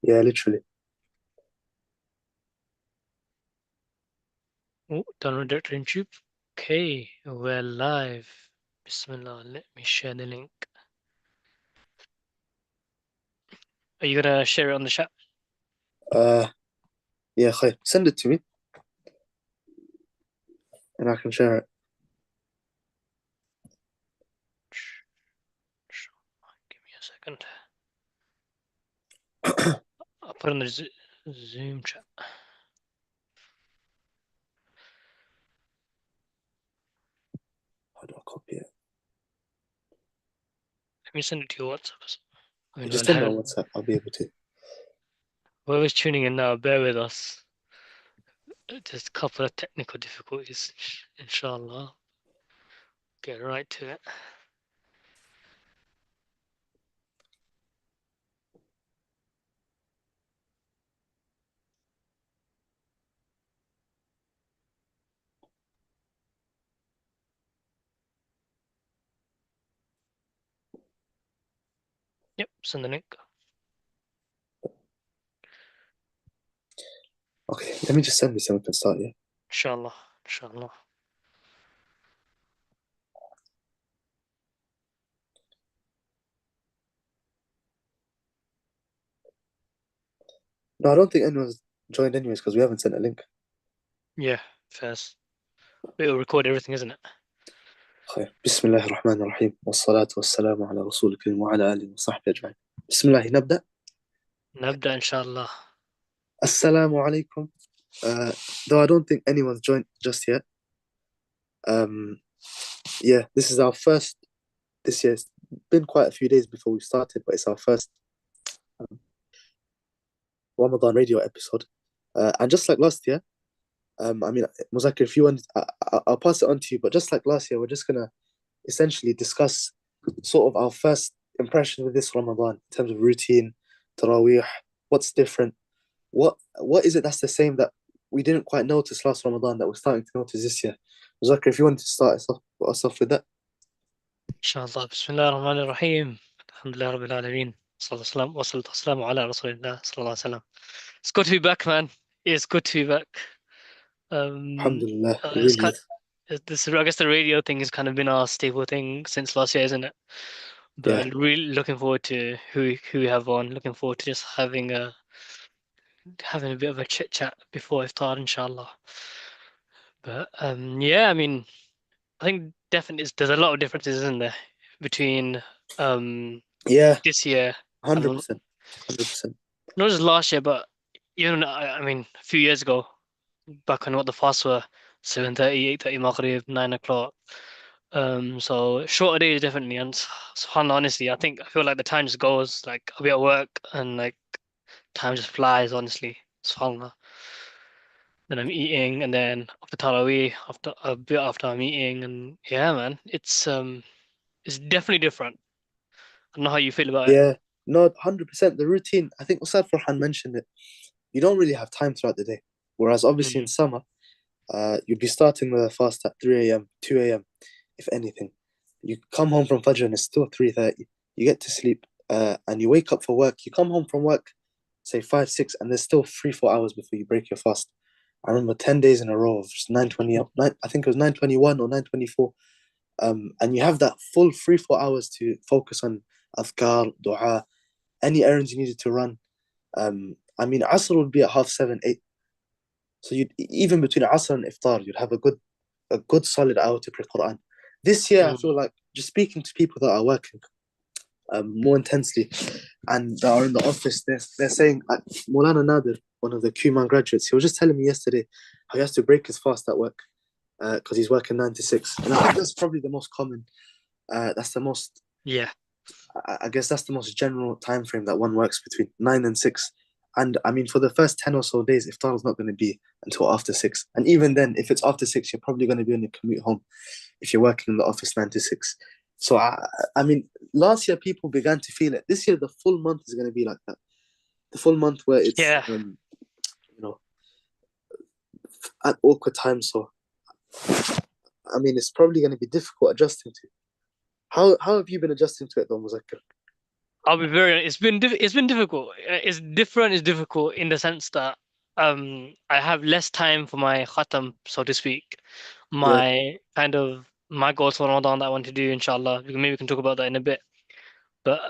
Yeah, literally. Oh, download directory in tube. Okay, we're live. Bismillah, let me share the link. Are you gonna share it on the chat? Uh, yeah, خير. Send it to me and I can share it. Give me a second. I'll put in the Zoom chat. How do I copy it? Let me send it to your WhatsApp. I mean, Just we'll send it have on WhatsApp. I'll be able to. whoever's tuning in now, bear with us. Just a couple of technical difficulties. Inshallah. Get right to it. Yep, send the link. Okay, let me just send this and we can start, yeah? Inshallah. Inshallah. No, I don't think anyone's joined anyways because we haven't sent a link. Yeah, first. We'll record everything, isn't it? خير. بسم الله الرحمن الرحيم والصلاة والسلام على رسول الكريم وعلى آله وصحبه أجمعين. بسم الله نبدأ. نبدأ إن شاء الله. Assalamu alaikum. Uh, though I don't think anyone's joined just yet. Um, yeah, this is our first this year. It's been quite a few days before we started, but it's our first Ramadan radio episode. And just like last year, I mean, Muzakir, if you want, I'll pass it on to you. But just like last year, we're just gonna essentially discuss sort of our first impression with this Ramadan in terms of routine, Taraweeh, what's different, what is it that's the same that we didn't quite notice last Ramadan that we're starting to notice this year. Muzakir, if you want to start us off with that. إن شاء الله بسم الله الرحمن الرحيم الحمد لله رب العالمين والصلاة والسلام على رسول الله صلى الله عليه وسلم. It's good to be back, man. It's good to be back. Um, Alhamdulillah, it it's really kind is. this I guess the radio thing has kind of been our staple thing since last year, isn't it? Yeah, But really looking forward to who we have on. Looking forward to just having a bit of a chit chat before iftar, inshallah. But yeah, I mean, I think definitely there's a lot of differences, isn't there, between um yeah, this year and 100%, 100%. not just last year, but I mean, a few years ago, back when what the fasts were, 7:30, 8:30 Maghrib, 9 o'clock. So shorter days definitely, and subhanAllah, honestly, I feel like the time just goes. Like I'll be at work and like time just flies. Honestly, subhanAllah. Then I'm eating, and then after Taraweeh, after a bit after I'm eating, and yeah, man, it's definitely different. I don't know how you feel about it. Yeah, no, 100%. The routine, I think Ustad Farhan mentioned it. You don't really have time throughout the day. Whereas obviously in Mm, summer, you'd be starting with a fast at 3 a.m., 2 a.m., if anything. You come home from Fajr and it's still 3:30. You get to sleep and you wake up for work. You come home from work, say 5, 6, and there's still 3, 4 hours before you break your fast. I remember 10 days in a row of just 9:20 up. I think it was 9:21 or 9:24. And you have that full 3, 4 hours to focus on adhkar, dua, any errands you needed to run. I mean, Asr would be at half 7, 8. So you even between Asr and Iftar, you'd have a good solid hour to pray Quran. This year, I mm, feel like just speaking to people that are working more intensely and that are in the office, they're saying, Mulana Nadir, one of the Q-Iman graduates, he was just telling me yesterday how he has to break his fast at work because he's working 9 to 6. And I think that's probably the most common, that's the most, yeah, I guess that's the most general time frame that one works between 9 and 6. And I mean, for the first 10 or so days, iftar is not going to be until after 6. And even then, if it's after 6, you're probably going to be on your commute home if you're working in the office 9 to 6. So, I mean, last year people began to feel it. This year, the full month is going to be like that. The full month where it's, yeah, you know, at awkward times. So, I mean, it's probably going to be difficult adjusting to. How have you been adjusting to it though, Muzakkar? I'll be very. It's been difficult. It's different. It's difficult in the sense that I have less time for my khatam, so to speak. Yeah, My goals for Ramadan that I want to do, inshallah. Maybe we can talk about that in a bit. But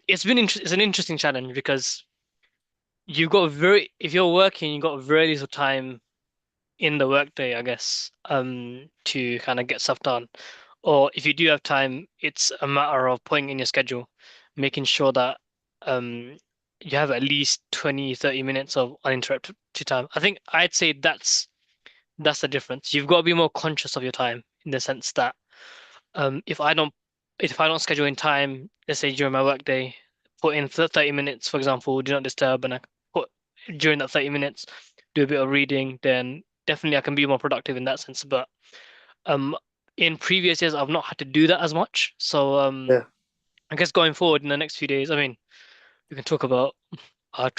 it's an interesting challenge because you've got very if you're working, you've got very little time in the workday, I guess, to kind of get stuff done. Or if you do have time, it's a matter of putting in your schedule, making sure that um you have at least 20, 30 minutes of uninterrupted time. I think I'd say that's the difference. You've got to be more conscious of your time in the sense that um if I don't if I don't schedule in time, let's say during my workday, put in 30 minutes, for example, do not disturb, and I put during that 30 minutes, do a bit of reading, then definitely I can be more productive in that sense. But um in previous years I've not had to do that as much. So yeah, I guess going forward in the next few days, I mean, we can talk about our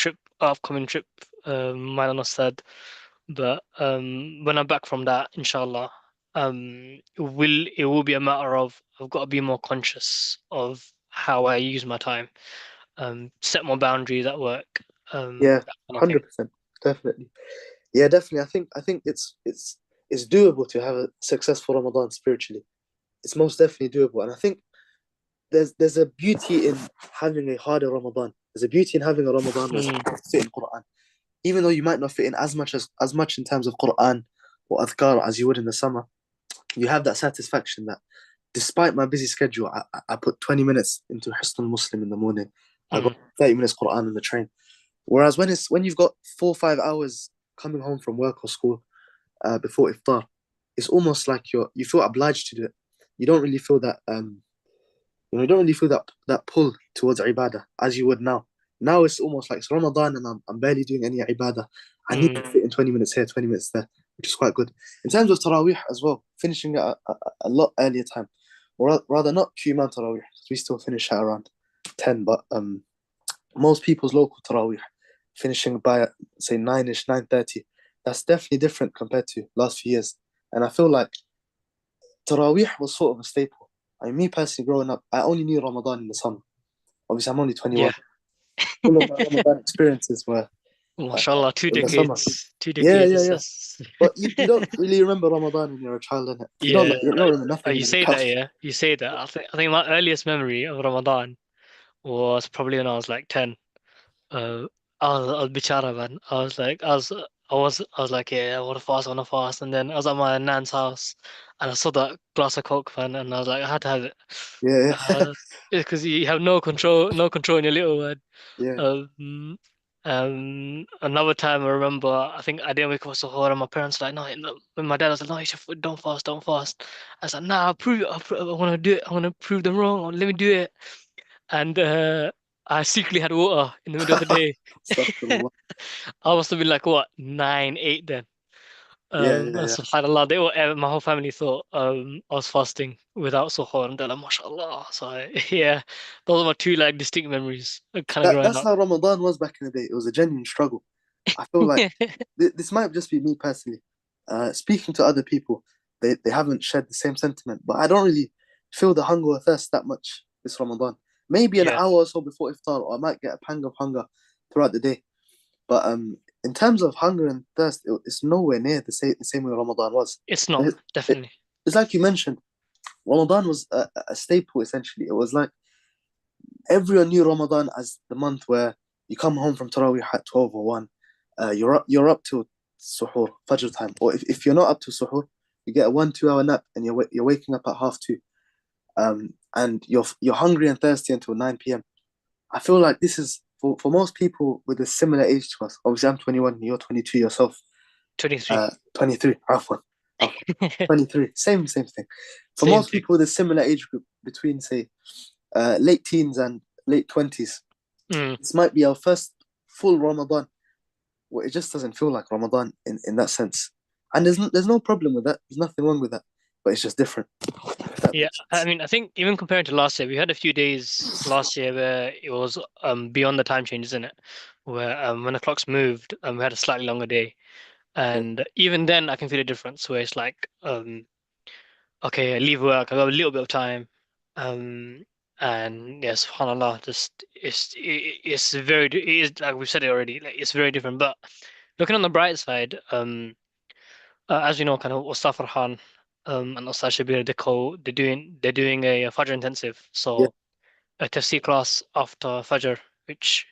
upcoming trip, mine and said. But when I'm back from that, inshallah, it will be a matter of I've got to be more conscious of how I use my time, set more boundaries at work, yeah, that kind of thing. 100%, definitely. Yeah, definitely. I think it's doable to have a successful Ramadan spiritually. It's most definitely doable, and I think there's a beauty in having a harder Ramadan. There's a beauty in having a Ramadan where Mm, you fit in Quran, even though you might not fit in as much in terms of Quran or adhkar as you would in the summer. You have that satisfaction that despite my busy schedule, I put 20 minutes into Hisn Muslim in the morning. I got mm, 30 minutes Quran on the train. Whereas when you've got 4 or 5 hours coming home from work or school before iftar, it's almost like you feel obliged to do it. You don't really feel that you don't really feel that pull towards ibadah as you would now. Now it's almost like it's Ramadan and I'm barely doing any ibadah. I need mm. to fit in 20 minutes here, 20 minutes there, which is quite good. In terms of Taraweeh as well, finishing at a lot earlier time, or rather not Q-Iman Taraweeh, because we still finish at around 10, but most people's local Taraweeh finishing by say 9ish, 9:30. That's definitely different compared to last few years. And I feel like Taraweeh was sort of a staple. I mean, me personally, growing up, I only knew Ramadan in the summer. Obviously, I'm only Yeah. 21. All of my Ramadan experiences were uh, MashaAllah, two in the summer. decades, two Yeah, decades. yeah, yeah. That's But you don't really remember Ramadan when you're a child, innit? yeah. You don't remember nothing You when you say come. that, yeah. You say that. I think my earliest memory of Ramadan was probably when I was like 10. Uh, I was bichara, man. I was like, yeah, I want to fast, I want to fast. And then I was at my nan's house and I saw that glass of Coke, man, and I was like, I had to have it. Yeah, yeah, Uh, because you have no control in your little one. yeah. Um, Another time I remember, I think I didn't wake up so hard, and my parents were like, no, no. When my dad was like, no, don't fast, don't fast. I was like, nah, I want to do it. I want to prove them wrong. Let me do it. And I secretly had water in the middle of the day. Astaghfirullah. I must have been like what 9, 8 then. Yeah, yeah, And yeah. subhanAllah, my whole family thought I was fasting without suhoor, and they're like, mashallah. So yeah, those are my two like distinct memories of kind of growing That's up. how Ramadan was back in the day. It was a genuine struggle. I feel like this might just be me personally. Speaking to other people, they haven't shared the same sentiment, but I don't really feel the hunger or thirst that much this Ramadan. Maybe an Yeah, hour or so before iftar, or I might get a pang of hunger throughout the day. But in terms of hunger and thirst, it's nowhere near the same way Ramadan was. it's not It, it, definitely. it's like you mentioned, Ramadan was a staple essentially. It was like everyone knew Ramadan as the month where you come home from Taraweeh at 12 or 1. You're up to suhoor, Fajr time. Or if you're not up to suhoor, you get a 1, 2 hour nap and you're waking up at half 2. And you're hungry and thirsty until 9 p.m. I feel like this is for most people with a similar age to us. Obviously, I'm 21, you're 22 yourself. 23. 23, afwan, 23, same thing. For Same most thing. people with a similar age group between, say, late teens and late 20s, Mm, this might be our first full Ramadan where it just doesn't feel like Ramadan in that sense. And there's no problem with that. There's nothing wrong with that. But it's just different, if that yeah, makes I sense. mean, I think even compared to last year, we had a few days last year where it was beyond the time change, isn't it? Where when the clocks moved, we had a slightly longer day. Yeah, And even then, I can feel the difference where it's like, okay, I leave work, I got a little bit of time, um, And yeah, subhanallah, just it's very it is like we've said it already, like it's very different. But looking on the bright side, as you know, kind of Ustad Farhan and Ustad Shabir, they're doing a Fajr intensive, Yeah, so a tafsir class after Fajr, which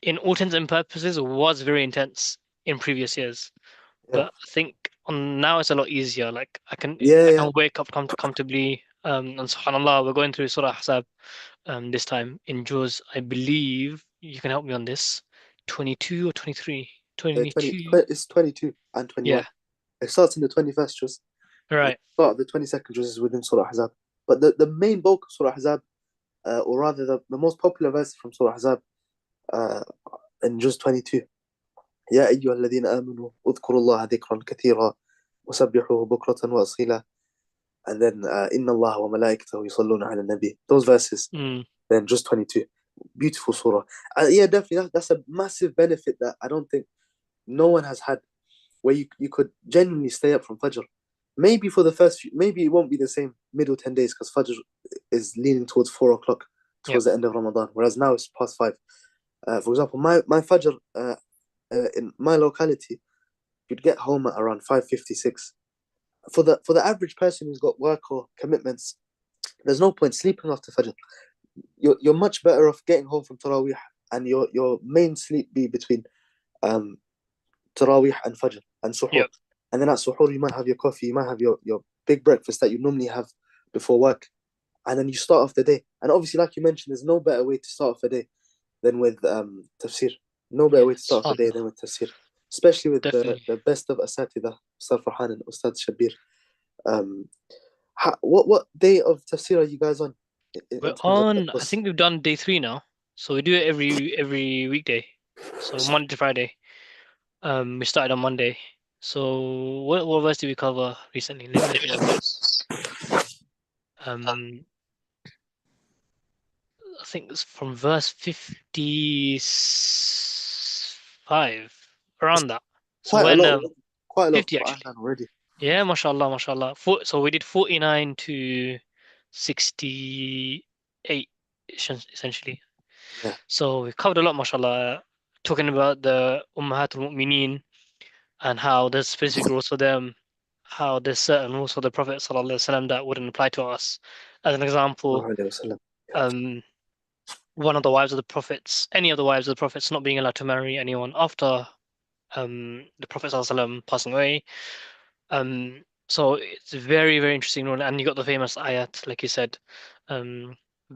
in all intents and purposes was very intense in previous years. yeah, But I think on now it's a lot easier. Like yeah, I yeah. can wake up comfortably. And subhanallah, we're going through Surah Ahzab this time in Jaws. I believe you can help me on this. 22 or 23? 22. It's 22 and Yeah, 21. It starts in the 21st juz, and right. the start of the 22nd juz is within Surah Ahzab. But the main bulk of Surah Ahzab, or rather the most popular verse from Surah Ahzab, uh, in juz 22. يا أيها الذين آمنوا اذكروا الله ذكرا كثيرا وسبحوه بكرة وأصيلا. And then إن الله وملائكته يصلون على النبي. Those verses. Mm, Then just 22. Beautiful surah. Yeah, definitely. That's a massive benefit that I don't think no one has had, where you could genuinely stay up from Fajr. Maybe for the first few, maybe it won't be the same middle 10 days because Fajr is leaning towards 4 o'clock yep. towards the end of Ramadan, whereas now it's past 5. For example, my Fajr in my locality, you'd get home at around 5:56. For the average person who's got work or commitments, there's no point sleeping after Fajr. You're much better off getting home from Taraweeh and your main sleep be between um Taraweeh and Fajr and Suhoor. Yep. And then at Suhoor, you might have your coffee, you might have your big breakfast that you normally have before work. And then you start off the day. And obviously, like you mentioned, there's no better way to start off a day than with tafsir. No better Yeah. way to start off a day Subhanallah. than with tafsir. Especially with the, Definitely. the best of Asatida, Ustad Farhan and Ustad Shabir. Um, what day of tafsir are you guys on We're in terms of the on, I course? think we've done day 3 now. So we do it every weekday. So Monday to Friday. We started on Monday. So what verse did we cover recently? Let me look it up. Um, I think it's from verse 55, around that. So Quite a when lot already. Quite a lot of 50 Quran actually. already. Yeah, mashallah, mashallah. So we did 49 to 68 essentially. Yeah. So we covered a lot, mashallah, talking about the Ummahatul Mu'mineen and how there's specific rules for them, how there's certain rules for the Prophet ﷺ that wouldn't apply to us. As an example, um, one of the wives of the prophets, any of the wives of the prophets not being allowed to marry anyone after the Prophet ﷺ passing away. So it's very, very interesting rule. And you got the famous ayat, like you said, but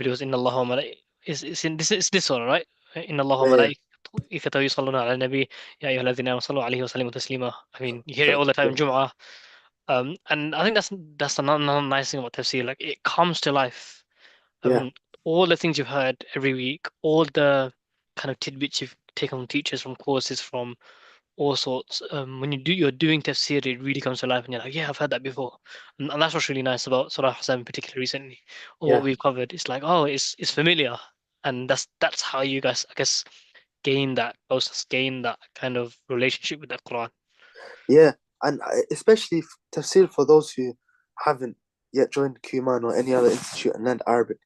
it was in Allah wa is in this one, right? In Allah Yeah, wa yeah. malaikatahu yusalluna ala nabi ya ayyuhalladhina amanu sallu alayhi wa sallimu taslima. I mean, you hear it So, all the time yeah. in Jum'ah. And I think that's another nice thing about tafsir. Like it comes to life. Yeah. All the things you've heard every week, all the kind of tidbits you've taken from teachers, from courses, from all sorts. When you're doing tafsir, it really comes to life, and you're like, yeah, I've heard that before, and that's what's really nice about Surah Hassan, particularly recently, or what Yeah. we've covered. It's like, oh, it's familiar, and that's how you guys, I guess, gain that process, gain that kind of relationship with the Quran. Yeah, and especially tafsir for those who haven't yet joined Q-Iman or any other institute and learned Arabic.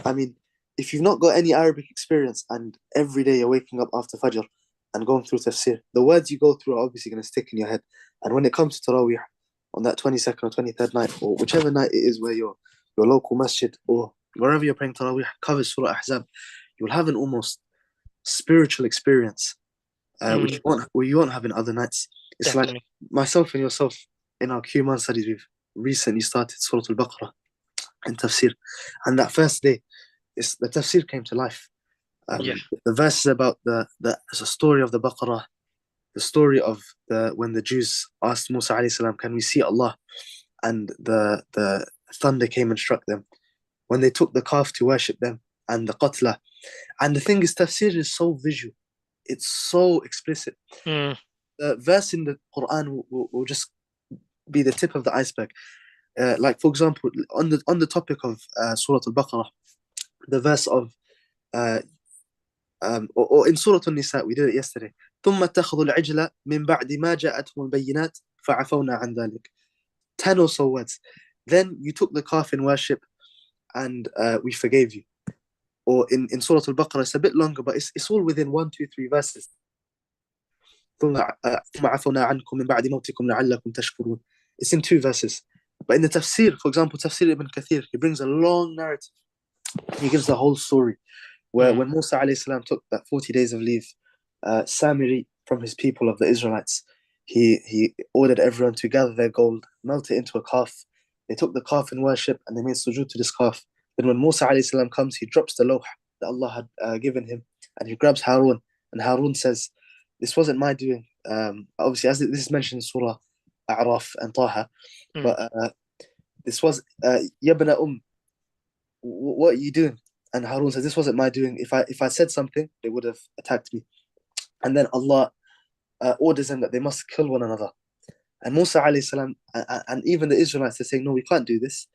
I mean, if you've not got any Arabic experience and every day you're waking up after Fajr and going through tafsir, the words you go through are obviously going to stick in your head. And when it comes to Taraweeh on that 22nd or 23rd night, or whichever night it is where your local masjid or wherever you're praying Taraweeh covers Surah Ahzab, you'll have an almost spiritual experience which Mm, you won't have in other nights. It's like definitely. myself and yourself in our Q-Man studies, we've recently started Surah Al-Baqarah and Tafsir. And that first day, the Tafsir came to life. Yeah. The verses about the story of the Baqarah, the story of when the Jews asked Musa alayhi salam, can we see Allah? And the thunder came and struck them. When they took the calf to worship them, and the qatla. And the thing is, Tafsir is so visual. It's so explicit. Mm, The verse in the Quran will just be the tip of the iceberg. Like for example, on the topic of Surah Al-Baqarah, the verse of or in Surah An-Nisa, we did it yesterday. ثم اتخذوا العجل من بعد ما جاءتهم البينات فعفونا عن ذلك. 10 or so words. Then you took the calf in worship, and we forgave you. Or in Surah Al-Baqarah, it's a bit longer, but it's all within one, two, three verses. ثم عفونا عنكم من بعد موتكم لعلكم تشكرون. It's in two verses. But in the tafsir, for example, Tafsir Ibn Kathir, he brings a long narrative. He gives the whole story where Mm. when Musa alayhi salam took that 40 days of leave, Samiri from his people of the Israelites, he ordered everyone to gather their gold, melt it into a calf. They took the calf in worship and they made sujood to this calf. Then when Musa alayhi salam comes, he drops the lawh that Allah had given him and he grabs Harun. And Harun says, this wasn't my doing. Obviously, as this is mentioned in Surah A'raf and Taha, Mm. but this was, Yabna what are you doing? And Harun says, this wasn't my doing. If I said something, they would have attacked me. And then Allah orders them that they must kill one another. And Musa alayhi salam and even the Israelites are saying, no, we can't do this.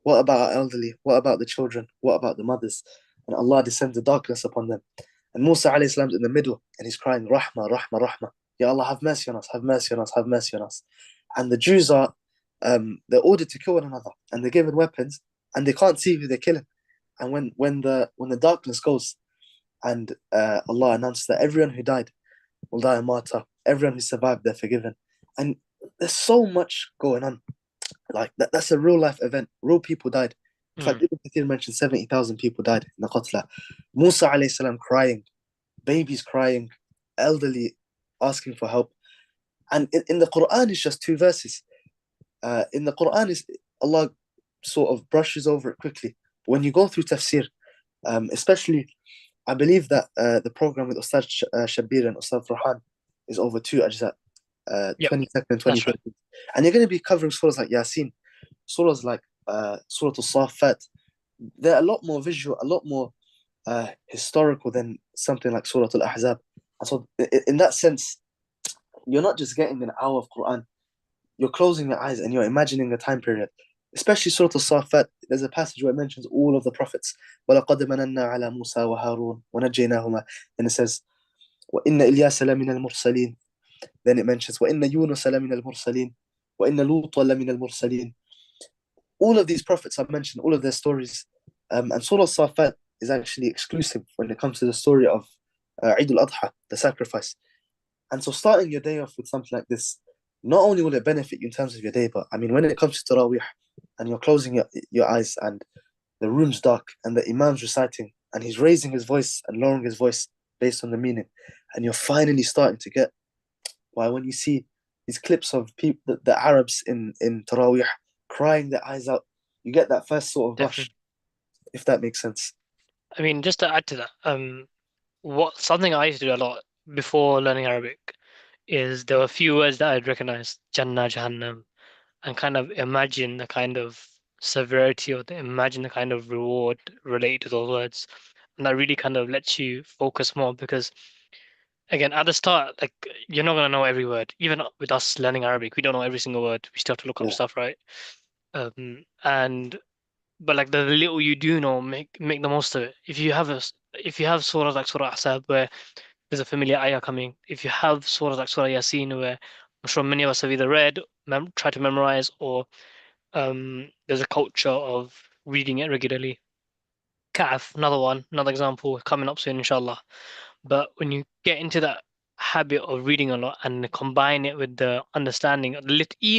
What about our elderly? What about the children? What about the mothers? And Allah descends the darkness upon them. And Musa alayhi salam's in the middle and he's crying, Rahmah, Rahmah, Rahmah. Ya Allah, have mercy on us, have mercy on us, have mercy on us. And the Jews are they're ordered to kill one another and they're given weapons and they can't see who they're killing. And when the darkness goes and Allah announces that everyone who died will die a martyr, everyone who survived, they're forgiven. And there's so much going on. Like that's a real life event. Real people died. In fact, Mm. Ibn Kathir mentioned 70,000 people died in the Qatla. Musa alayhi salam crying, babies crying, elderly asking for help. And in the Quran, it's just two verses. In the Quran, is Allah sort of brushes over it quickly. When you go through tafsir, especially, I believe that the program with Ustad Shabir and Ustad Farhan is over two ajza, Yep, 22nd and that's right. 23rd. And you're going to be covering surahs like Yasin, surahs like Surah Al-Safat. They're a lot more visual, a lot more historical than something like Surah Al-Ahzab. And so, in that sense, you're not just getting an hour of Quran, you're closing your eyes and you're imagining a time period. Especially Surah Al-Safat, there's a passage where it mentions all of the prophets. وَلَقَدْ مَنَنَّا عَلَى مُوسَى وَهَارُونَ وَنَجَّيْنَاهُمَا. And it says, وَإِنَّ إِلْيَاسَ لَمِنَ الْمُرْسَلِينَ. Then it mentions, وَإِنَّ يُونُسَ لَمِنَ الْمُرْسَلِينَ وَإِنَّ لُوطًا لَمِنَ الْمُرْسَلِينَ. All of these prophets are mentioned, all of their stories. And Surah Al-Safat is actually exclusive when it comes to the story of Eid al-Adha, the sacrifice. And so starting your day off with something like this, not only will it benefit you in terms of your day, but I mean, when it comes to Taraweeh and you're closing your eyes and the room's dark and the Imam's reciting and he's raising his voice and lowering his voice based on the meaning, and you're finally starting to get why when you see these clips of people, the Arabs in Taraweeh crying their eyes out, you get that first sort of rush, Definitely. if that makes sense. I mean, just to add to that, what something I used to do a lot before learning Arabic is there were a few words that I'd recognize, Jannah, Jahannam, and kind of imagine the kind of severity or imagine the kind of reward related to those words. And that really kind of lets you focus more because again, at the start, like you're not gonna know every word. Even with us learning Arabic, we don't know every single word. We still have to look up Yeah, stuff, right? And but like the little you do know, make the most of it. If you have surahs like Surah Ahzab where there's a familiar ayah coming, if you have surahs like Surah Yasin where I'm sure many of us have either read, try to memorize, or there's a culture of reading it regularly. Ka'af, another one, another example coming up soon, inshallah. But when you get into that habit of reading a lot and combine it with the understanding,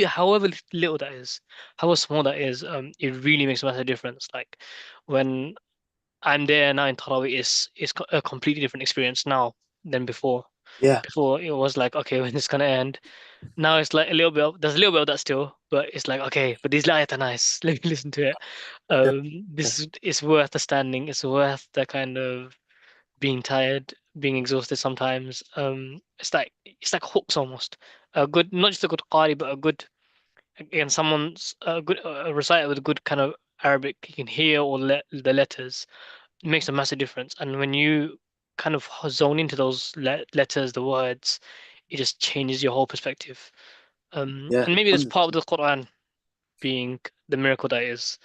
however little that is, however small that is, it really makes a massive difference. Like when I'm there now in Taraweeh, it's a completely different experience now than before. yeah, Before it was like, okay, when it's gonna end. Now it's like a little bit there's a little bit of that still, but it's like, okay, but these lights are nice. Let me listen to it. yeah, This is worth the standing. It's worth the kind of being tired, being exhausted sometimes. It's like hooks almost. A good, not just a good qari, but a good again, someone's a good a reciter with a good kind of Arabic. You can hear all the letters. It makes a massive difference. And when you kind of zone into those letters, the words, it just changes your whole perspective. yeah, And maybe that's part of 100%. the Quran being the miracle that is.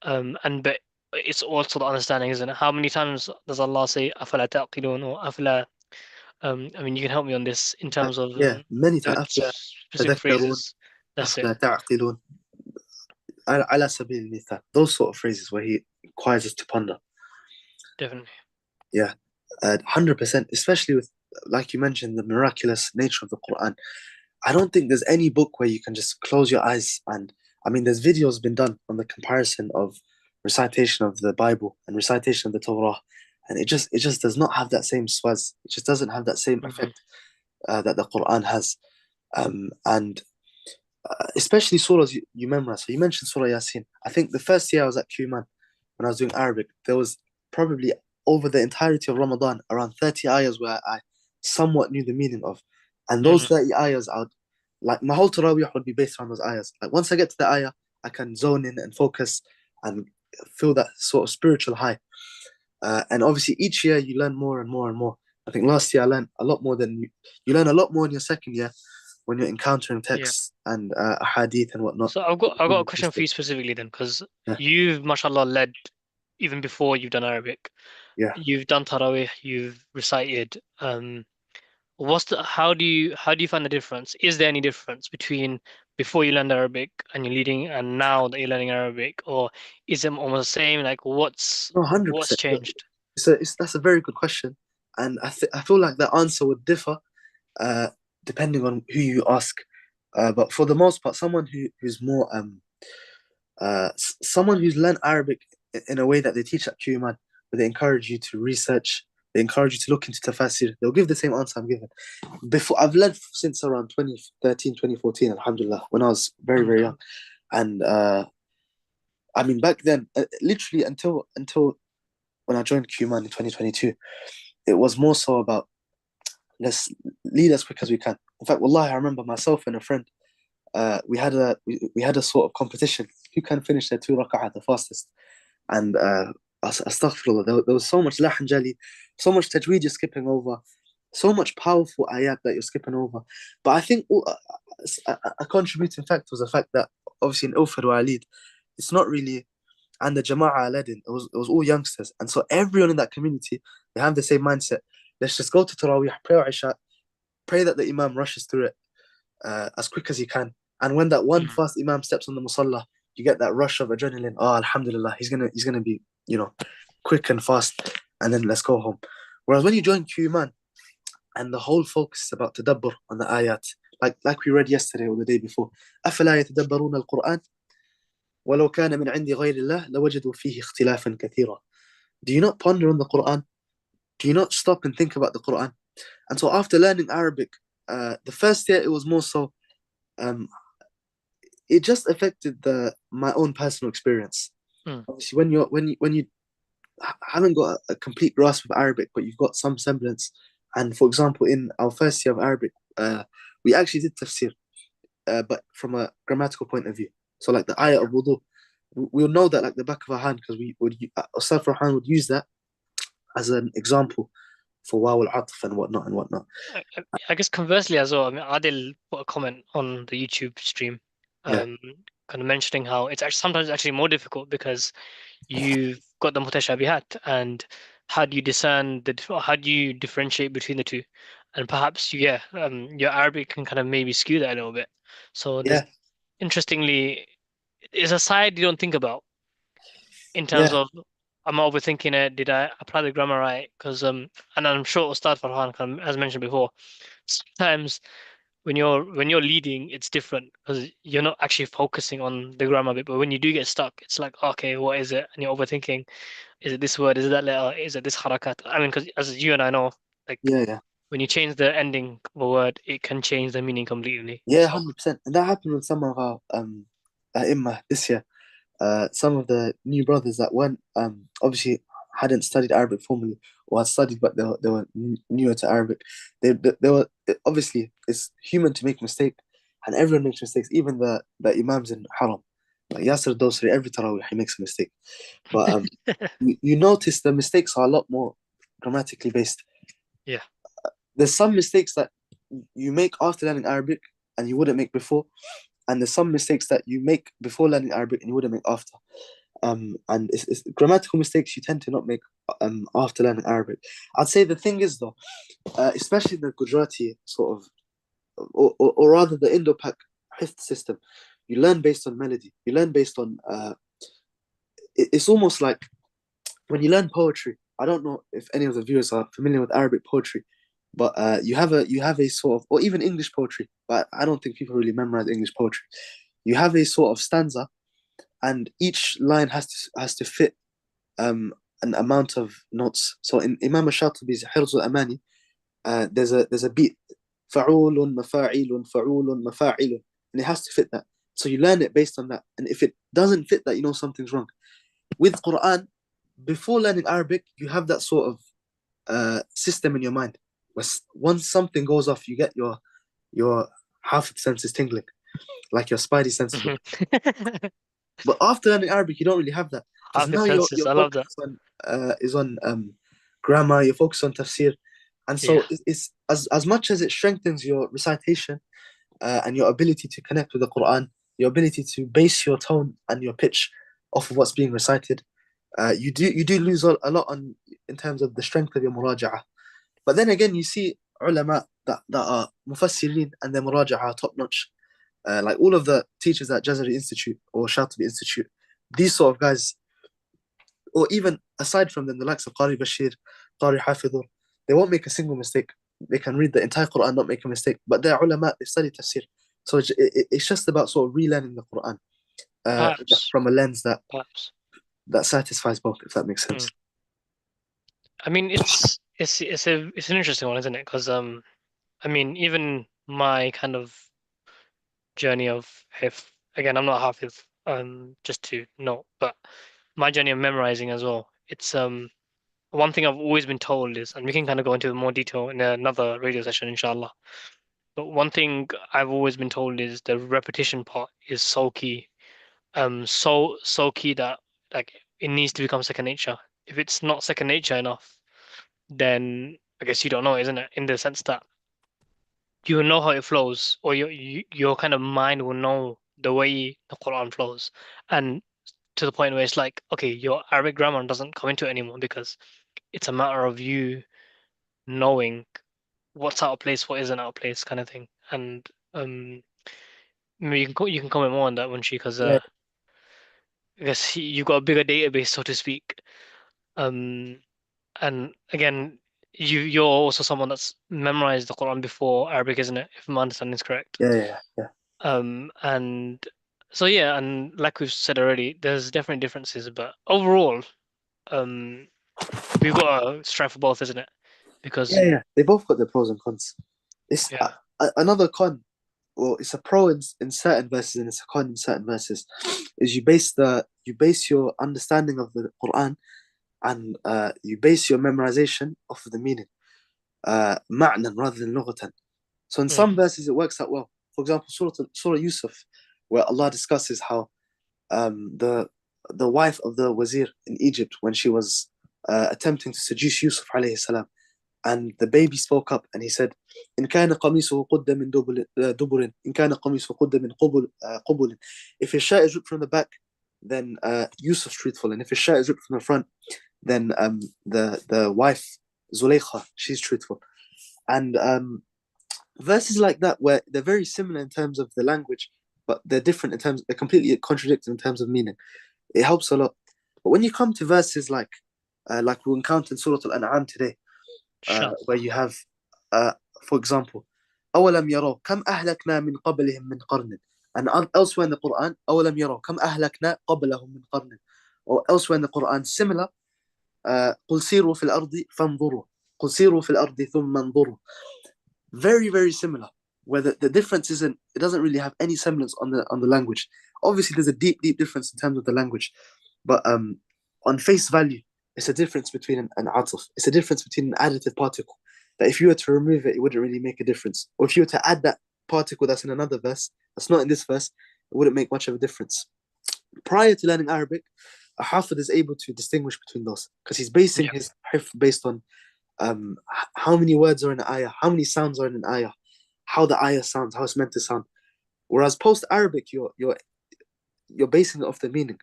But it's also the understanding, isn't it? How many times does Allah say "afala taqilun" or "afala"? I mean, you can help me on this in terms of Yeah, many times. the أفلا specific تذكرون phrases. That's it. أفلا تعقلون. على سبيل المثال, those sort of phrases where he requires us to ponder. Definitely. Yeah, 100%, especially with, like you mentioned, the miraculous nature of the Quran. I don't think there's any book where you can just close your eyes and, I mean, there's videos been done on the comparison of recitation of the Bible and recitation of the Torah, and it just does not have that same swaz. It just doesn't have that same Mhm. effect that the Quran has. And especially surahs you memorize. So you mentioned Surah Yasin. I think the first year I was at Q-Iman, when I was doing Arabic, there was probably over the entirety of Ramadan around 30 ayahs where I somewhat knew the meaning of. And those Mhm. 30 ayahs, I would, like my whole Taraweeh would be based around those ayahs. Like once I get to the ayah, I can zone in and focus and feel that sort of spiritual high. And obviously each year you learn more and more and more. I think last year I learned a lot more than you learn a lot more in your second year when you're encountering Yeah. texts and hadith and whatnot. So I've got a question for you specifically then, because Yeah, you've mashallah led even before you've done Arabic. yeah. You've done Taraweeh, you've recited. How do you find the difference? Is there any difference between before you learned Arabic and you're leading and now that you're learning Arabic, or is it almost the same? Like No, what's 100%. changed? That's a very good question, and I feel like the answer would differ uh, depending on who you ask. But for the most part, who's more someone who's learned Arabic in a way that they teach at Q-Man, where they encourage you to research, they encourage you to look into tafsir. They'll give the same answer I'm giving. Before I've learned since around 2013, 2014, alhamdulillah, when I was very, very young. Alhamdulillah. And I mean, back then, literally until when I joined Q-Man in 2022, it was more so about let's lead as quick as we can. In fact, wallahi, I remember myself and a friend, we had a sort of competition who can finish their 2 rak'ah the fastest. And astaghfirullah, there was so much lahan jali, so much tajweed you're skipping over, so much powerful ayat that you're skipping over. But I think a contributing factor was the fact that obviously in Ilford where I lead, it's not really, and the Jama'ah I led in, it was all youngsters. And so everyone in that community, they have the same mindset. Let's just go to Taraweeh, pray our Isha, pray that the Imam rushes through it as quick as he can. And when that one Mm. fast Imam steps on the Musalla, you get that rush of adrenaline. Oh, Alhamdulillah, he's gonna be, quick and fast, and then let's go home. Whereas when you join Q-Man and the whole focus is about tadabbur on the ayat, like we read yesterday or the day before, أفلا يتدبرون القرآن ولو كان من عند غير الله لوجدوا فيه اختلافا كثيرا. Do you not ponder on the Quran? Do you not stop and think about the Quran? And so after learning Arabic, the first year it was more so, um, it just affected my own personal experience. Mm. Obviously, when you haven't got a complete grasp of Arabic, but you've got some semblance. And for example, in our first year of Arabic, we actually did tafsir, but from a grammatical point of view. So like the Mm. ayah of wudu, we'll know that like the back of our hand because Ustad Farhan would use that as an example for waw al-atf and whatnot and whatnot. I guess conversely as well, I mean, Adil put a comment on the YouTube stream, Yeah, um, kind of mentioning how it's actually sometimes actually more difficult because you've got the mutashabihat, and how do you discern how do you differentiate between the two? And perhaps your Arabic can kind of maybe skew that a little bit. So there's yeah, interestingly, it's a side you don't think about in terms yeah, of I'm overthinking it. Did I apply the grammar right? Because and I'm sure Ustad Farhan, as mentioned before, sometimes when you're leading, it's different because you're not actually focusing on the grammar bit. But when you do get stuck, it's like, okay, what is it? And you're overthinking. Is it this word? Is it that letter? Is it this harakat? I mean, because as you and I know, like yeah, yeah. when you change the ending of a word, it can change the meaning completely. Yeah, So, 100%. And that happened with some of our imma this year. Some of the new brothers that weren't obviously hadn't studied Arabic formally or had studied but they were newer to Arabic. They were obviously it's human to make mistake, and everyone makes mistakes, even the imams in Haram. Like Yasser Dosri, every Tarawih he makes a mistake. But you notice the mistakes are a lot more grammatically based. yeah. There's some mistakes that you make after learning Arabic and you wouldn't make before, and there's some mistakes that you make before learning Arabic and you wouldn't make after. And it's grammatical mistakes you tend to not make after learning Arabic. I'd say the thing is though, especially the Gujarati sort of, or rather the Indo-Pak Hifth system, You learn based on melody. You learn based on it's almost like when you learn poetry. I don't know if any of the viewers are familiar with Arabic poetry, but you have a sort of, or even English poetry, but I don't think people really memorize English poetry. You have a sort of stanza, and each line has to fit an amount of notes. So in Imam Shatibi's Hirz al-Amani, there's a beat, fa'ulun, mafa'ilun, fa'ulun, mafa'ilun, and it has to fit that. So you learn it based on that, and if it doesn't fit that, you know something's wrong. With Quran, before learning Arabic, you have that sort of system in your mind. Once something goes off, you get your half senses tingling, like your spidey senses. Mhm. But after learning Arabic, you don't really have that because Half its now senses. your I love focus that. is on grammar, your focus on tafsir, and Yeah. so it's as much as it strengthens your recitation and your ability to connect with the Quran, your ability to base your tone and your pitch off of what's being recited. You do lose a lot on in terms of the strength of your muraja'ah. But then again, you see ulama that are mufassirin and their muraja'ah are top notch. Like all of the teachers at Jazari Institute or Shatibi Institute, these sort of guys, or even aside from them, the likes of Qari Bashir, Qari Hafidhur, they won't make a single mistake. They can read the entire Quran, not make a mistake. But they're ulama, they study tafsir. So it's just about sort of relearning the Quran uh, Perhaps. from a lens Perhaps. that satisfies both, if that makes Mm. sense. I mean, it's an interesting one, isn't it? Because I mean, even my kind of journey of if again, I'm not Hafiz, just to note, but my journey of memorizing as well. It's one thing I've always been told is, and we can kind of go into more detail in another radio session, inshallah. But one thing I've always been told is the repetition part is so key. So key that like it needs to become second nature. If it's not second nature enough, then I guess you don't know, isn't it? In the sense that you will know how it flows, or your kind of mind will know the way the Quran flows, and to the point where it's like, okay, your Arabic grammar doesn't come into it anymore because it's a matter of you knowing what's out of place, what isn't out of place, kind of thing. And maybe you can comment more on that one, because Yeah, I guess you've got a bigger database, so to speak. Um, and again, you're also someone that's memorized the Quran before Arabic, isn't it? If my understanding is correct. yeah. And so yeah, and like we've said already, there's definitely differences, but overall, um, we've got to strive for both, isn't it? Because Yeah. They both got their pros and cons. It's yeah, another con. Well, it's a pro in certain verses and it's a con in certain verses. Is you base your understanding of the Quran and you base your memorization off of the meaning, معنى rather than لغة. So in mm, some verses it works out well. For example, Surah Yusuf, where Allah discusses how the wife of the wazir in Egypt when she was attempting to seduce Yusuf alayhi salam, and the baby spoke up and he said, إن كان قميصه قد من دبر إن كان قميصه قد من قبل. If his shirt is ripped from the back, then Yusuf's truthful, and if his shirt is ripped from the front, then the wife Zuleikha, she's truthful. And verses like that where they're very similar in terms of the language, but they're different in terms, they're completely contradictory in terms of meaning. It helps a lot. But when you come to verses like we encountered in Surah Al-An'am today, sure. where you have, uh, for example, أولم يروا كم أهلكنا من قبلهم من قرن, and elsewhere in the Quran أولم يروا كم أهلكنا قبلهم من قرن, or elsewhere in the Quran similar, قل سيروا في الأرض فانظروا قل سيروا في الأرض ثم انظروا. Very very similar, where the difference isn't, it doesn't really have any semblance on the language. Obviously there's a deep difference in terms of the language, but on face value it's a difference between an atuf, it's a difference between an additive particle that if you were to remove it, it wouldn't really make a difference, or if you were to add that particle that's in another verse that's not in this verse, it wouldn't make much of a difference. Prior to learning Arabic, a hafid is able to distinguish between those because he's basing Yeah, his hifd based on um, how many words are in an ayah, how many sounds are in an ayah, how the ayah sounds, how it's meant to sound. Whereas post Arabic, you're basing it off the meaning.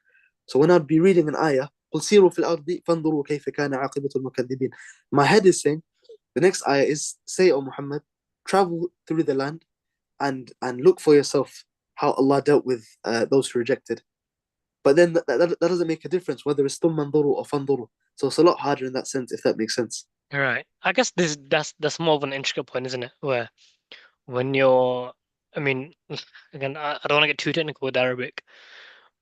So when I'd be reading an ayah, قل سيروا في الأرض فانظروا كيف كان عاقبة المكذبين. My head is saying, the next ayah is, say, O Muhammad, travel through the land and look for yourself how Allah dealt with those who rejected. But then that doesn't make a difference whether it's ثم انظروا or فانظروا. So it's a lot harder in that sense, if that makes sense. Right. I guess that's more of an intricate point, isn't it? Where when you're, I mean, again, I don't want to get too technical with Arabic,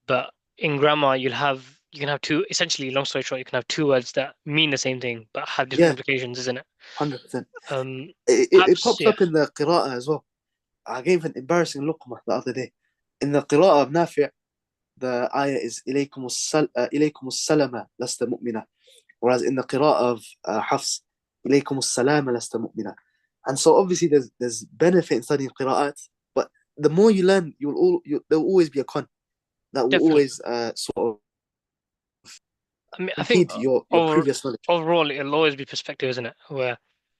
but in grammar, you can have two, essentially, long story short, you can have two words that mean the same thing but have different Yeah, implications, isn't it? 100%. Um, It Perhaps, pops yeah, up in the qira'ah as well. I gave an embarrassing luqmah the other day. In the qira'ah of Nafi', the ayah is إليكم السلام لست مؤمنا. Whereas in the qira'ah of Hafs, إليكم السلام لست مؤمنا. And so obviously there's benefit in studying qira'at, but the more you learn, there will always be a con that will definitely. always sort of I mean, I think impede your over previous knowledge. overall, it'll always be perspective, isn't it? Where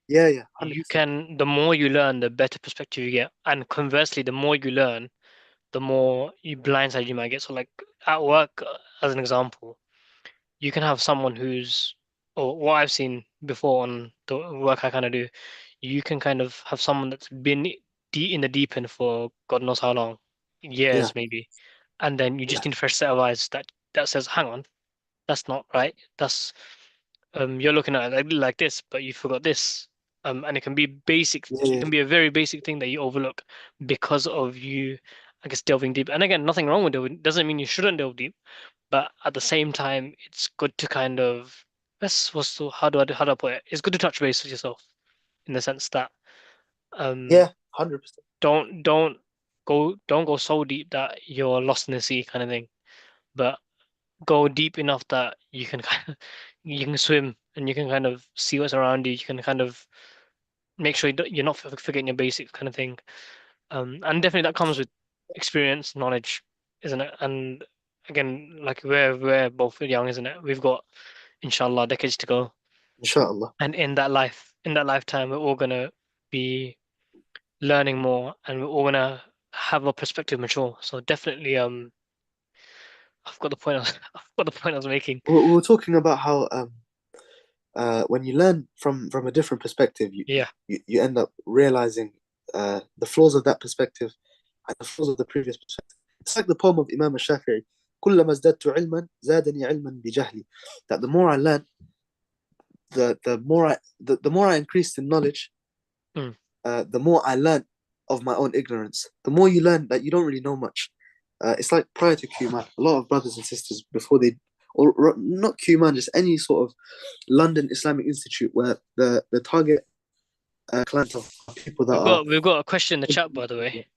Yeah, yeah, you 100%. can, the more you learn, the better perspective you get, and conversely, the more you learn, the more you blindside you might get. So, like at work, as an example, you can have someone who's, or what I've seen before on the work I kind of do, you can kind of have someone that's been deep in the deep end for God knows how long, Yeah, years maybe, and then you yeah, just need a fresh set of eyes that says, hang on, that's not right. That's you're looking at it like this, but you forgot this. And it can be basic. yeah, It yeah, can be a very basic thing that you overlook because of you, I guess, delving deep. And again, nothing wrong with delving. Doesn't mean you shouldn't delve deep, but at the same time, it's good to kind of that's what's the, how do I put it? It's good to touch base with yourself in the sense that um yeah, 100%. don't don't go so deep that you're lost in the sea kind of thing, but go deep enough that you can kind of you can swim and you can kind of see what's around you. You can kind of make sure you're not forgetting your basics kind of thing. And definitely that comes with experience, knowledge, isn't it? And again, like we're both young, isn't it? We've got inshallah decades to go, Inshallah. and in that lifetime, we're all gonna be learning more, and we're all gonna have our perspective mature. So definitely, I've got the point. I've got the point I was making. We were talking about how when you learn from a different perspective, Yeah. you end up realizing the flaws of that perspective and the flaws of the previous perspective. It's like the poem of Imam al-Shafi'i, كلما ازددت علما زادني علما بجهلي. That the more I learn, the more I increased in knowledge, Mm. the more I learn of my own ignorance. The more you learn that you don't really know much. It's like prior to Q-Iman, a lot of brothers and sisters before they, or not Q-Iman, just any sort of London Islamic Institute where the target clientele are people that are. We've got a question in the chat, by the way.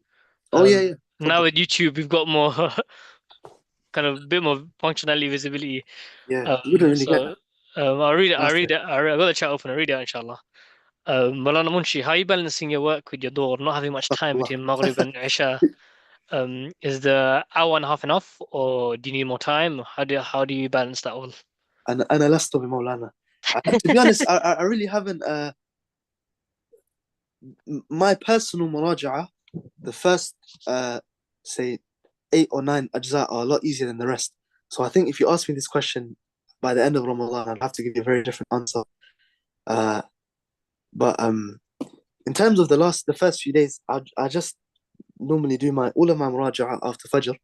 Oh yeah, yeah. Now with YouTube, we've got more kind of bit more functionality, visibility. Yeah, you wouldn't really get So that I'll read it. last time. I got the chat open. I'll read it out, inshallah. Malana Munshi, how are you balancing your work with your door, not having much time Astaghfirullah. between Maghrib and Isha? Is the hour and a half enough, or do you need more time? How do you balance that all? أنا لست بمولانا. To be honest, I really haven't. My personal muraja'a, the first, say, 8 or 9 ajza are a lot easier than the rest. So I think if you ask me this question by the end of Ramadan, I'd have to give you a very different answer. Uh, but in terms of the first few days, I just normally do all of my muraja'a after Fajr,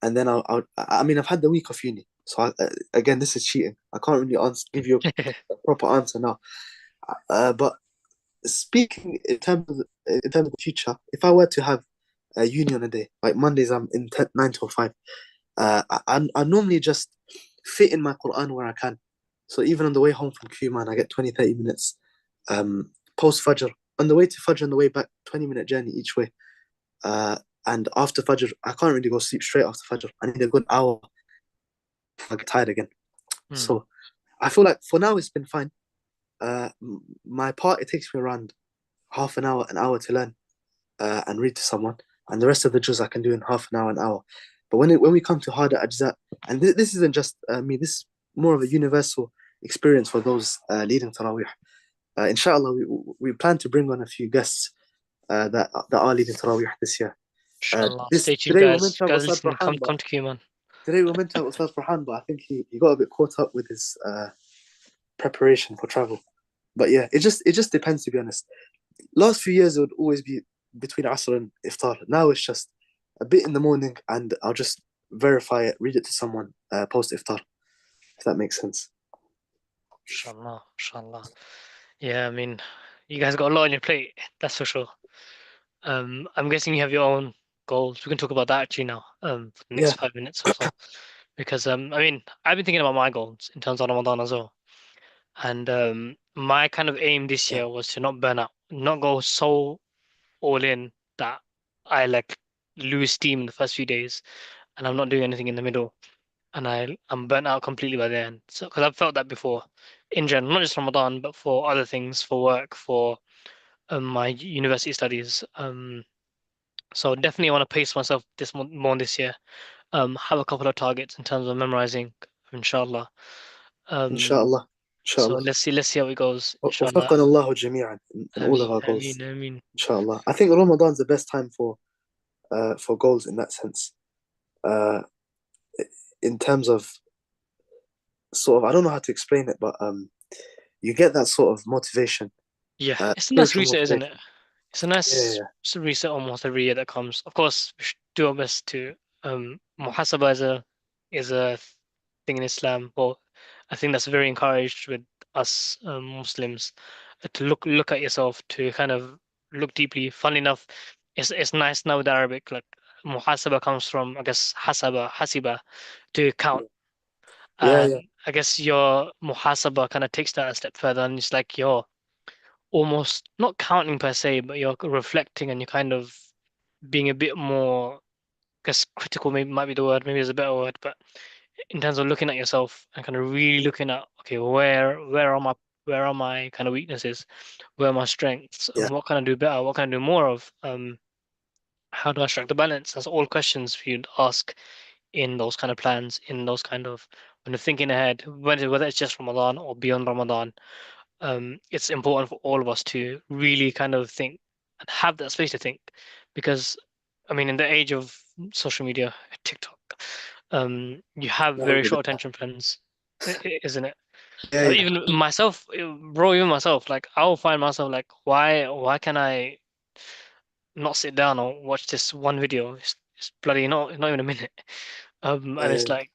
and then I mean, I've had the week of uni, so again, this is cheating. I can't really give you a proper answer now. But speaking in terms of the future, if I were to have a uni on a day, like Mondays, I'm in 9 till 5. I normally just fit in my Quran where I can. So even on the way home from Q-Man, I get 20-30 minutes. Post Fajr, on the way to Fajr, on the way back, 20-minute journey each way. Uh, and after Fajr, I can't really go sleep straight after Fajr. I need a good hour if I get tired again. Hmm. So I feel like for now it's been fine. My part, it takes me around half an hour to learn and read to someone, and the rest of the juz I can do in half an hour. But when we come to harder ajza, and this isn't just me, this is more of a universal experience for those leading Taraweeh. Inshallah, we plan to bring on a few guests that are leading Taraweeh this year. Inshallah. This Stay tuned, today we're meant guys. to have Guys, Ustad listen. Farhan, but Come to Q-Man. today we're meant to have Ustad Farhan, but I think he got a bit caught up with his preparation for travel. But yeah, it just depends, to be honest. Last few years it would always be between Asr and Iftar. Now it's just a bit in the morning, and I'll just verify it, read it to someone post iftar, if that makes sense. Inshallah, inshallah. Yeah, I mean, you guys got a lot on your plate, that's for sure. I'm guessing you have your own goals. We can talk about that actually now, for the next Yeah, 5 minutes or so. Because I mean, I've been thinking about my goals in terms of Ramadan as well. And my kind of aim this yeah, year was to not burn out, not go so all in that I like lose steam in the first few days and I'm not doing anything in the middle and I'm burnt out completely by the end. So because I've felt that before in general, not just Ramadan, but for other things, for work, for my university studies. So definitely I want to pace myself more this year. Have a couple of targets in terms of memorizing, inshallah. Um, inshallah, so inshallah. let's see how it goes, inshallah. وفقنا الله جميعا in all of Ameen, our goals, ameen, ameen. inshallah. I think Ramadan's the best time for goals in that sense. Uh, in terms of sort of, I don't know how to explain it, but you get that sort of motivation, Yeah, it's a nice spiritual reset, isn't it? motivation. It's a Yeah, yeah, nice yeah. reset almost every year that comes. Of course, we should do our best to muhasabah is a thing in Islam. Well, I think that's very encouraged with us Muslims to look at yourself, to kind of look deeply. Funnily enough, it's nice now with Arabic. Like muhasabah comes from, I guess, hasiba, to count. Yeah, yeah, And I guess your muhasabah kind of takes that a step further, and it's like you're almost not counting per se, but you're reflecting and you're kind of being a bit more, I guess critical maybe might be the word, maybe there's a better word, but in terms of looking at yourself and kind of really looking at, okay, where are my kind of weaknesses, where are my strengths, yeah, and what can I do better, what can I do more of? How do I strike the balance? That's all questions for you to ask in those kind of plans, in those kind of when you're thinking ahead, whether it's just Ramadan or beyond Ramadan. It's important for all of us to really kind of think and have that space to think, because I mean, in the age of social media, TikTok, you have very short alhamdulillah. attention spans, isn't it? Yeah, yeah, Even myself, bro, even myself, like I'll find myself like, why can I not sit down or watch this one video? It's bloody not even a minute. And yeah, it's like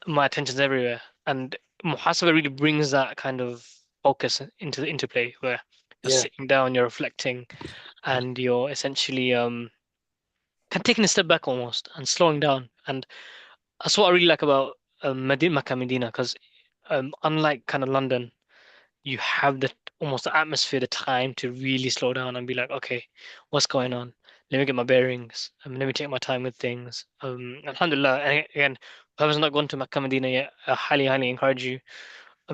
my attention's everywhere. And muhasabah really brings that kind of focus into the interplay where you're yeah, sitting down, you're reflecting, and you're essentially kind of taking a step back almost and slowing down. And that's what I really like about Makkah Medina, because unlike kind of London, you have the almost the atmosphere, the time to really slow down and be like, okay, what's going on? Let me get my bearings. Let me take my time with things. Alhamdulillah. And again, whoever's not gone to Makkah Medina yet, I highly encourage you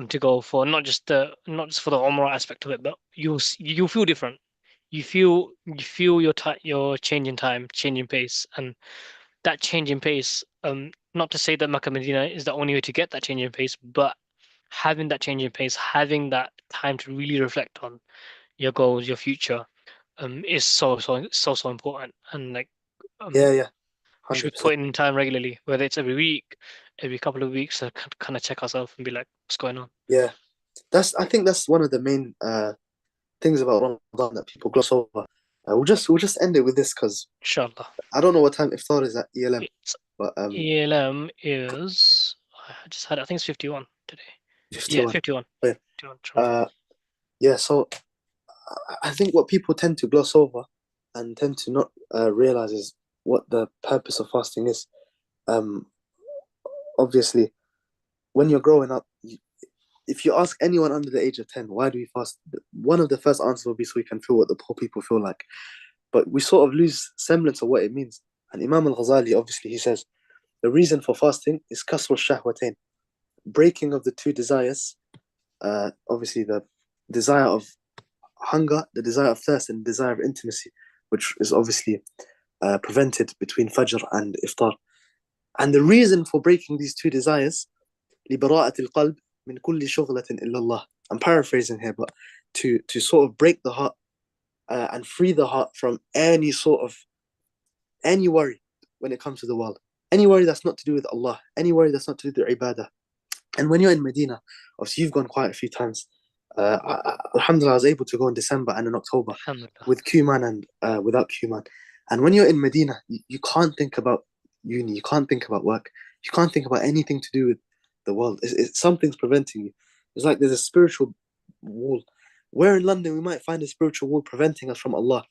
to go for not just for the Umrah aspect of it, but you'll feel different. You feel your change in time, change in pace, and that change in pace. Not to say that Makkah Medina is the only way to get that change in pace, but having that change in pace, having that time to really reflect on your goals, your future, is so important. And like, yeah, um, yeah, we should be 100%. putting in time regularly, whether it's every week, every couple of weeks, to kind of check ourselves and be like, what's going on? Yeah, I think that's one of the main things about Ramadan that people gloss over. We'll just end it with this because Inshallah. I don't know what time iftar is at ELM, It's but ELM is, I just had, I think it's 51 today. Yeah, 51. 51. Yeah. 51, inshallah. Uh, yeah. So I think what people tend to gloss over and tend to not realize is what the purpose of fasting is. Um, Obviously, when you're growing up, if you ask anyone under the age of 10, why do we fast? One of the first answers will be so we can feel what the poor people feel like. But we sort of lose semblance of what it means. And Imam al Ghazali, obviously, he says the reason for fasting is kasr shahwatain, breaking of the two desires. Obviously, the desire of hunger, the desire of thirst, and the desire of intimacy, which is obviously prevented between Fajr and Iftar. And the reason for breaking these two desires, لبراءة القلب من كل شغلة إلا الله. I'm paraphrasing here, but to sort of break the heart and free the heart from any worry when it comes to the world. Any worry that's not to do with Allah, any worry that's not to do with ibadah. And when you're in Medina, obviously you've gone quite a few times. Alhamdulillah, I was able to go in December and in October Alhamdulillah. with Q-Man and without Q-Man. And when you're in Medina, you can't think about uni, you can't think about work, you can't think about anything to do with the world. Something's preventing you. It's like there's a spiritual wall. Where in London we might find a spiritual wall preventing us from Allah.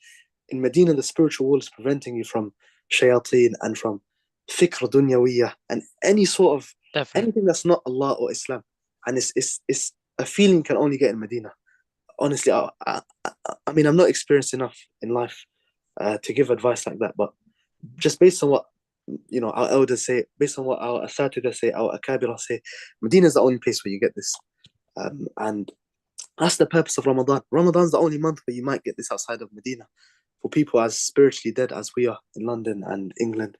In Medina, the spiritual wall is preventing you from shayateen and from fikr dunyawiyah and any sort of Definitely. anything that's not Allah or Islam. And it's a feeling you can only get in Medina. Honestly, I mean, I'm not experienced enough in life to give advice like that, but just based on what our elders say, based on what our asatida say, our akabira say, Medina is the only place where you get this, and that's the purpose of Ramadan. Ramadan's the only month where you might get this outside of Medina. For people as spiritually dead as we are in London and England,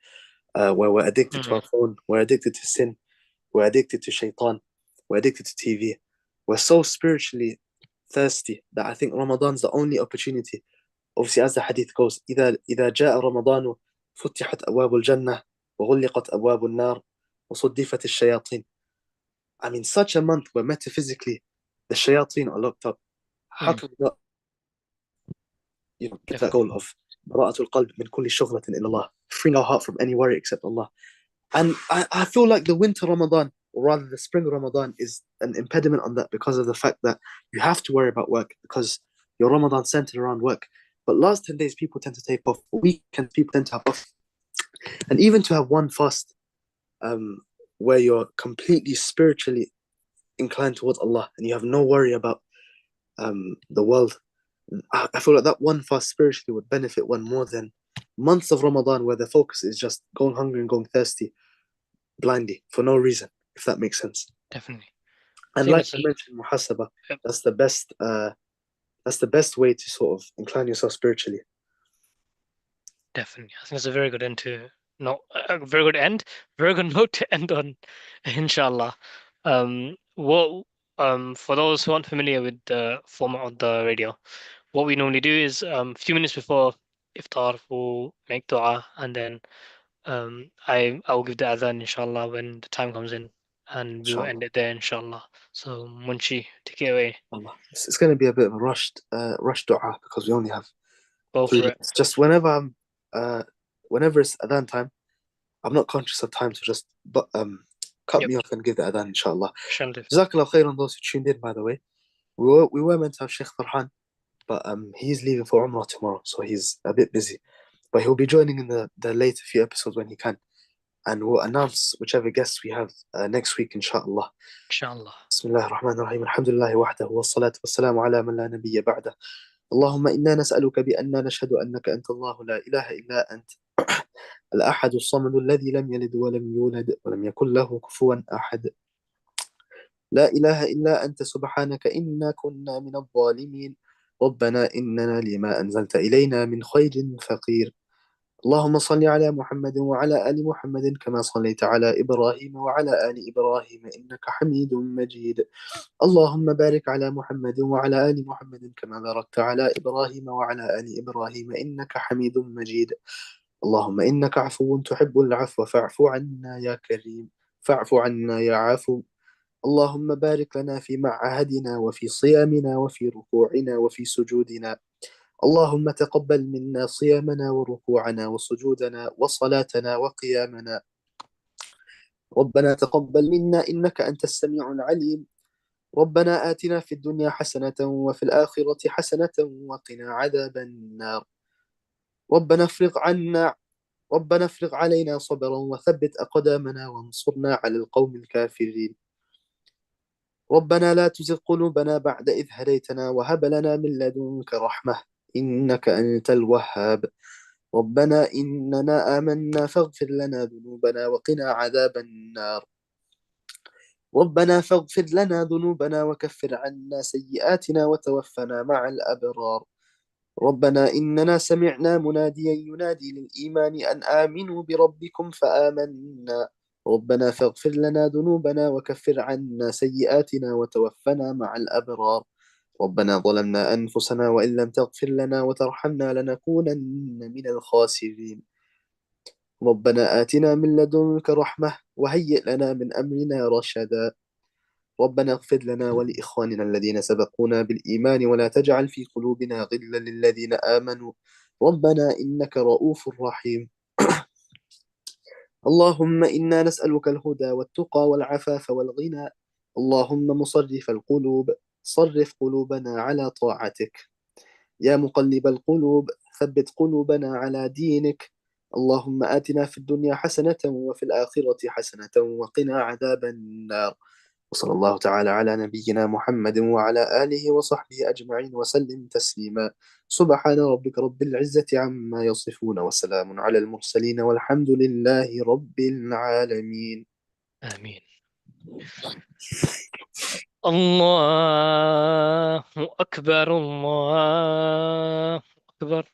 where we're addicted to Mm. our phone, we're addicted to sin, we're addicted to shaitan, we're addicted to TV. We're so spiritually thirsty that I think Ramadan's the only opportunity. Obviously, as the hadith goes, إذا جاء رمضان فتحت أبواب الجنة وغلقت أبواب النار وصدفت الشياطين. I mean, such a month where metaphysically the shayateen are locked up. How Mm. can we not, get that Definitely. goal of براءة القلب من كل شغلة إلا الله, freeing our heart from any worry except Allah. And I feel like the winter Ramadan, or rather the spring Ramadan, is an impediment on that because of the fact that you have to worry about work because your Ramadan centered around work. But last 10 days, people tend to take off. Weekends, people tend to have off. And even to have one fast um, where you're completely spiritually inclined towards Allah and you have no worry about the world, I feel like that one fast spiritually would benefit one more than months of Ramadan where the focus is just going hungry and going thirsty blindly for no reason, if that makes sense. Definitely. I And think like it's you mentioned, muhasaba, yep, that's the best. That's the best way to sort of incline yourself spiritually. definitely. I think it's a very good end to no, a very good end, very good note to end on, inshallah. What For those who aren't familiar with the format of the radio, what we normally do is a few minutes before iftar we'll make dua, and then I will give the adhan inshallah when the time comes in, and we will end Inshallah. it there inshallah. So Munshi, take it away. Allah. It's going to be a bit of a rushed dua because we only have Go three for it. minutes. Just whenever it's adhan time, I'm not conscious of time, so just cut Yep. me off and give the adhan, inshallah. Inshallah. Jazakallah khair on those who tuned in, by the way. We were meant to have Sheikh Farhan, but he's leaving for Umrah tomorrow, so he's a bit busy. But he'll be joining in the later few episodes when he can. And we'll announce whichever guests we have next week, inshallah. Inshallah. بسم الله الرحمن الرحيم الحمد لله وحده والصلاة والسلام على من لا نبي بعده اللهم إنا نسألك بأننا نشهد أنك أنت الله لا إله إلا أنت الأحد الصمد الذي لم يلد ولم يولد ولم يكن له كفوا أحد لا إله إلا أنت سبحانك إنا كنا من الظالمين ربنا إننا لما أنزلت إلينا من خير فقير اللهم صل على محمد وعلى آل محمد كما صليت على إبراهيم وعلى آل إبراهيم إنك حميد مجيد اللهم بارك على محمد وعلى آل محمد كما باركت على إبراهيم وعلى آل إبراهيم إنك حميد مجيد اللهم إنك عفو تحب العفو فاعف عنا يا كريم فاعف عنا يا عفو اللهم بارك لنا في معهدنا وفي صيامنا وفي ركوعنا وفي سجودنا اللهم تقبل منا صيامنا وركوعنا وسجودنا وصلاتنا وقيامنا ربنا تقبل منا إنك أنت السميع العليم ربنا آتنا في الدنيا حسنة وفي الآخرة حسنة وقنا عذاب النار ربنا افرغ عنا ربنا افرغ علينا صبرا وثبت أقدامنا وانصرنا على القوم الكافرين ربنا لا تزغ قلوبنا بعد إذ هديتنا وهب لنا من لدنك رحمة إنك أنت الوهاب ربنا إننا آمنا فاغفر لنا ذنوبنا وقنا عذاب النار ربنا فاغفر لنا ذنوبنا وكفر عنا سيئاتنا وتوفنا مع الأبرار ربنا إننا سمعنا مناديا ينادي للإيمان أن آمنوا بربكم فآمنا ربنا فاغفر لنا ذنوبنا وكفر عنا سيئاتنا وتوفنا مع الأبرار ربنا ظلمنا أنفسنا وإن لم تغفر لنا وترحمنا لنكونن من الخاسرين ربنا آتنا من لدنك رحمة وهيئ لنا من أمرنا رشدا ربنا اغفر لنا ولإخواننا الذين سبقونا بالإيمان ولا تجعل في قلوبنا غلا للذين آمنوا ربنا إنك رؤوف رحيم. اللهم إنا نسألك الهدى والتقى والعفاف والغنى. اللهم مصرف القلوب، صرف قلوبنا على طاعتك. يا مقلب القلوب، ثبت قلوبنا على دينك. اللهم آتنا في الدنيا حسنة وفي الآخرة حسنة وقنا عذاب النار. وصلى الله تعالى على نبينا محمد وعلى آله وصحبه أجمعين وسلم تسليما. سبحان ربك رب العزة عما يصفون وسلام على المرسلين والحمد لله رب العالمين. آمين. الله أكبر، الله أكبر،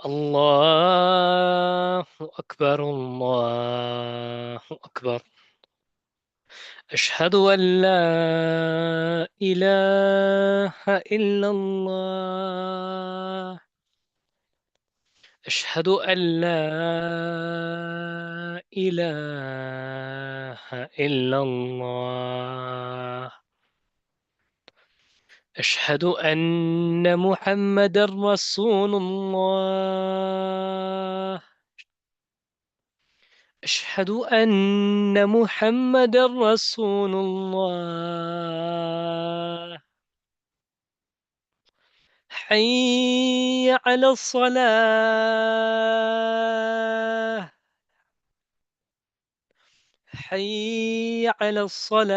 الله أكبر، الله أكبر. أشهد أن لا إله إلا الله. أشهد أن لا إله إلا الله. أشهد أن محمد رسول الله. أشهد أن محمد رسول الله. حي على الصلاة. حي على الصلاة.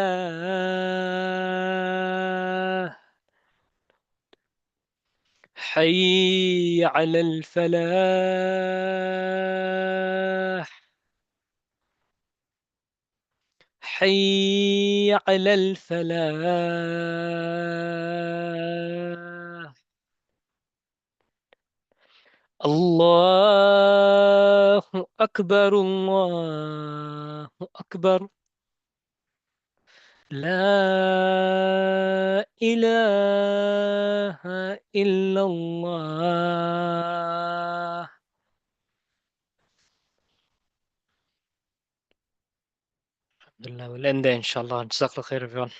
حي على الفلاح. حي على الفلاح. الله أكبر، الله أكبر. لا إله إلا الله. الحمد لله. we'll end there inshallah. جزاك الله خير everyone.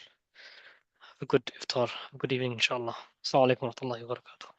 Have a good iftar. Have a good evening inshallah. السلام عليكم ورحمة الله وبركاته.